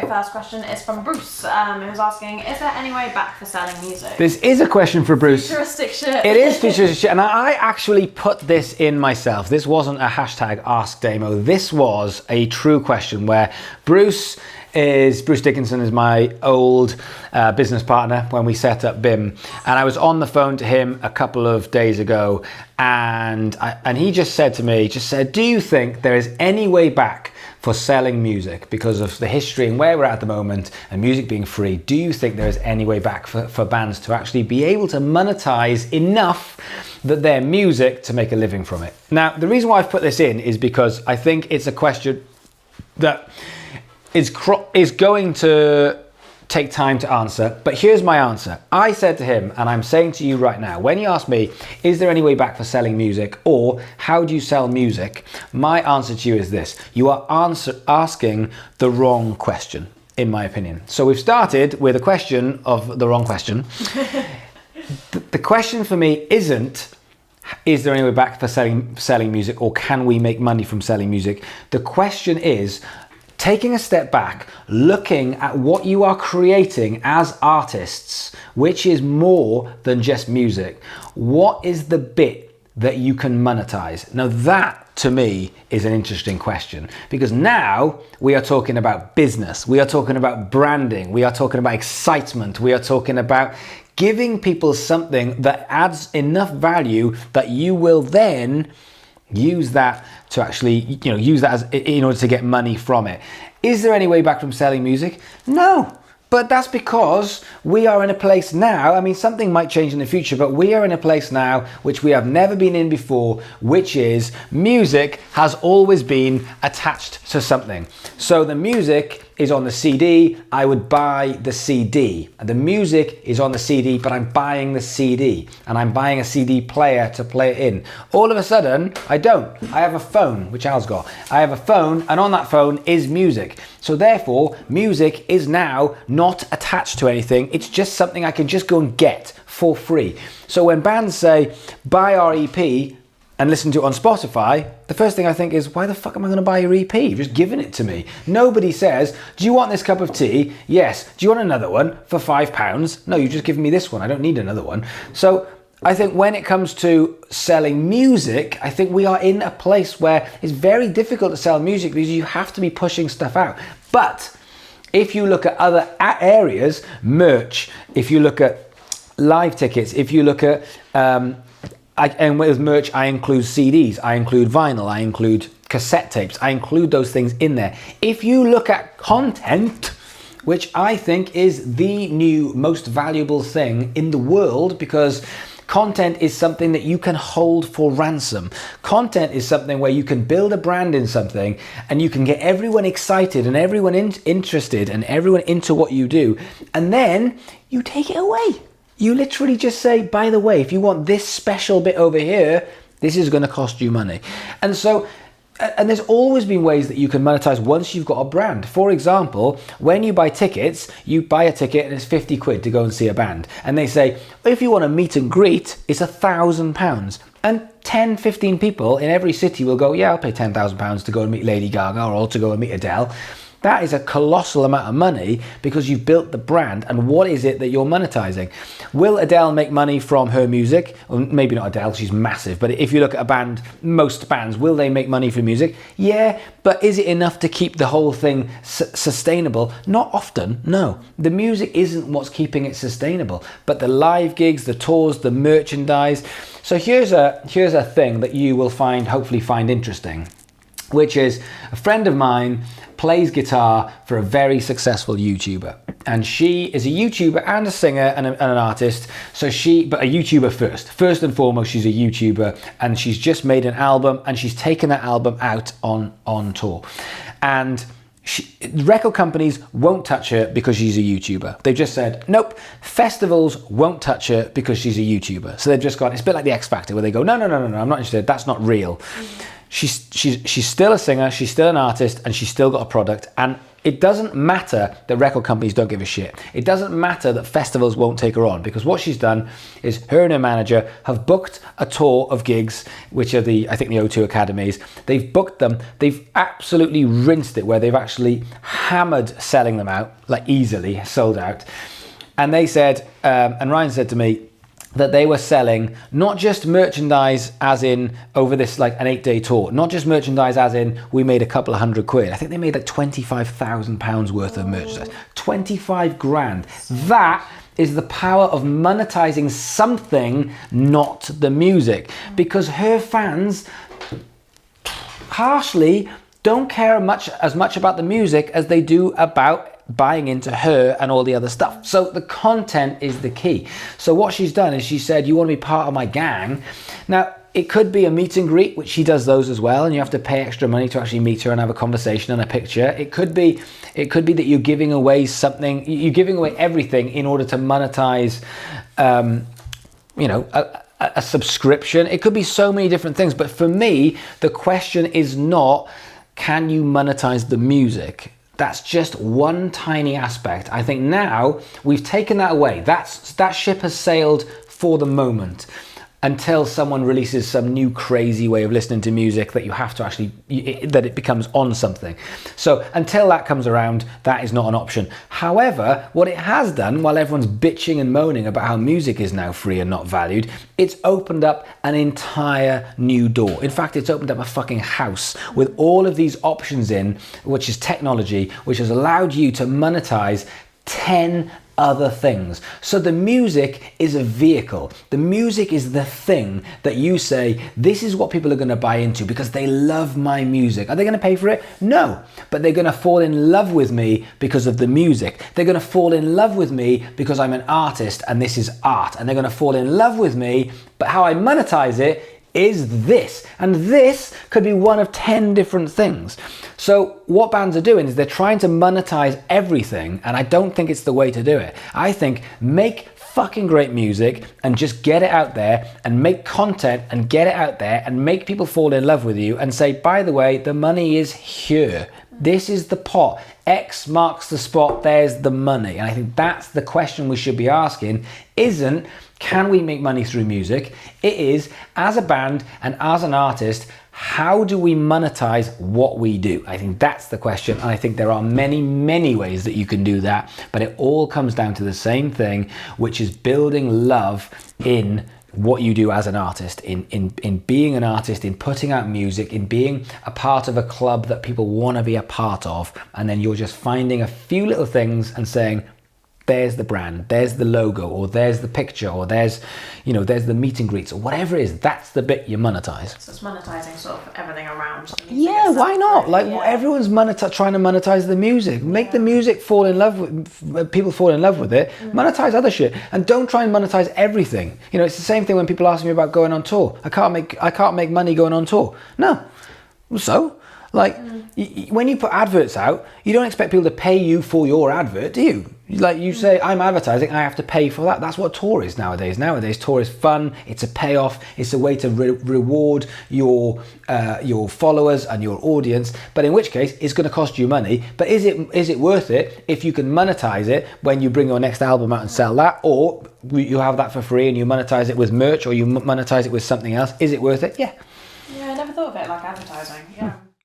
First question is from Bruce, who's asking, is there any way back for selling music? This is a question for Bruce. Futuristic shit. It is futuristic shit, and I actually put this in myself. This wasn't a hashtag Ask Damo. This was a true question where Bruce Dickinson is my old business partner when we set up BIM, and I was on the phone to him a couple of days ago, and he just said to me, do you think there is any way back for selling music because of the history and where we're at the moment and music being free? Do you think there is any way back for bands to actually be able to monetize enough that their music to make a living from it? Now, the reason why I've put this in is because I think it's a question that is going to take time to answer, but here's my answer. I said to him, and I'm saying to you right now, when he asked me, is there any way back for selling music, or how do you sell music? My answer to you is this: you are asking the wrong question, in my opinion. So we've started with a question of the wrong question. The question for me isn't, is there any way back for selling music, or can we make money from selling music? The question is, taking a step back, looking at what you are creating as artists, which is more than just music. What is the bit that you can monetize? Now that, to me, is an interesting question, because now we are talking about business, we are talking about branding, we are talking about excitement, we are talking about giving people something that adds enough value that you will then use that to actually, use that as in order to get money from it. Is there any way back from selling music? No, but that's because we are in a place now. I mean, something might change in the future, but we are in a place now which we have never been in before, which is music has always been attached to something. So the music is on the CD, I would buy the CD. The music is on the CD, but I'm buying the CD, and I'm buying a CD player to play it in. All of a sudden, I don't. I have a phone, which Al's got. I have a phone, and on that phone is music. So therefore, music is now not attached to anything. It's just something I can just go and get for free. So when bands say, buy our EP, and listen to it on Spotify, the first thing I think is, why the fuck am I going to buy your EP? You've just given it to me. Nobody says, do you want this cup of tea? Yes. Do you want another one for £5? No, you've just given me this one. I don't need another one. So I think when it comes to selling music, I think we are in a place where it's very difficult to sell music because you have to be pushing stuff out. But if you look at other areas, merch, if you look at live tickets, if you look at, and with merch, I include CDs, I include vinyl, I include cassette tapes, I include those things in there. If you look at content, which I think is the new most valuable thing in the world, because content is something that you can hold for ransom. Content is something where you can build a brand in something and you can get everyone excited and everyone interested and everyone into what you do, and then you take it away. You literally just say, by the way, if you want this special bit over here, this is going to cost you money. And so, and there's always been ways that you can monetize once you've got a brand. For example, when you buy tickets, you buy a ticket and it's 50 quid to go and see a band. And they say, if you want a meet and greet, it's £1,000. And 10, 15 people in every city will go, yeah, I'll pay £10,000 to go and meet Lady Gaga or to go and meet Adele. That is a colossal amount of money because you've built the brand. And what is it that you're monetizing? Will Adele make money from her music? Well, maybe not Adele, she's massive. But if you look at a band, most bands, will they make money from music? Yeah, but is it enough to keep the whole thing sustainable? Not often, no. The music isn't what's keeping it sustainable, but the live gigs, the tours, the merchandise. So here's a thing that you will hopefully find interesting, which is a friend of mine plays guitar for a very successful YouTuber, and she is a YouTuber and a singer and an artist. So but a YouTuber first and foremost, she's a YouTuber, and she's just made an album, and she's taken that album out on tour, and record companies won't touch her because she's a YouTuber. They've just said, nope, festivals won't touch her because she's a YouTuber. So they've just gone, it's a bit like the X Factor where they go, no, I'm not interested, that's not real. She's still a singer, she's still an artist, and she's still got a product. And it doesn't matter that record companies don't give a shit. It doesn't matter that festivals won't take her on, because what she's done is her and her manager have booked a tour of gigs, which are I think the O2 Academies. They've booked them. They've absolutely rinsed it, where they've actually hammered selling them out, like easily sold out. And they said, and Ryan said to me, that they were selling not just merchandise as in over this like an 8-day tour, not just merchandise as in we made a couple of £100. I think they made like £25,000 worth of merchandise. 25 grand. That is the power of monetizing something, not the music. Because her fans, harshly, don't care as much about the music as they do about buying into her and all the other stuff. So the content is the key. So what she's done is she said, you want to be part of my gang? Now, it could be a meet and greet, which she does those as well, and you have to pay extra money to actually meet her and have a conversation and a picture. It could be that you're giving away something, you're giving away everything in order to monetize, you know, a subscription. It could be so many different things. But for me, the question is not, can you monetize the music? That's just one tiny aspect. I think now we've taken that away. That ship has sailed for the moment, until someone releases some new crazy way of listening to music that you have to actually, that it becomes on something. So until that comes around, that is not an option. However, what it has done, while everyone's bitching and moaning about how music is now free and not valued, it's opened up an entire new door. In fact, it's opened up a fucking house with all of these options in, which is technology, which has allowed you to monetize 10 other things. So the music is a vehicle. The music is the thing that you say, this is what people are going to buy into because they love my music. Are they going to pay for it? No, but they're going to fall in love with me because of the music. They're going to fall in love with me because I'm an artist and this is art. And they're going to fall in love with me, but how I monetize it is this. And this could be one of 10 different things. So what bands are doing is they're trying to monetize everything, and I don't think it's the way to do it. I think make fucking great music and just get it out there, and make content and get it out there and make people fall in love with you and say, by the way, the money is here. This is the pot. X marks the spot. There's the money. And I think that's the question we should be asking. Isn't, can we make money through music? It is, as a band and as an artist, how do we monetize what we do? I think that's the question. And I think there are many, many ways that you can do that. But it all comes down to the same thing, which is building love in what you do as an artist, in being an artist, in putting out music, in being a part of a club that people want to be a part of. And then you're just finding a few little things and saying, there's the brand, there's the logo, or there's the picture, or there's, you know, there's the meet and greets, or whatever it is. That's the bit you monetize. So it's monetizing sort of everything around the music. Yeah, why not? Like, yeah. Everyone's trying to monetize the music. Make the music fall in love with, people fall in love with it. Monetize other shit, and don't try and monetize everything. You know, it's the same thing when people ask me about going on tour. I can't make money going on tour. No, so. Like, when you put adverts out, you don't expect people to pay you for your advert, do you? Like, you say, I'm advertising, I have to pay for that. That's what tour is nowadays. Nowadays, tour is fun. It's a payoff. It's a way to reward your followers and your audience. But in which case, it's going to cost you money. But is it worth it if you can monetize it when you bring your next album out and sell that? Or you have that for free and you monetize it with merch, or you monetize it with something else? Is it worth it? Yeah. Yeah, I never thought of it like advertising. Yeah.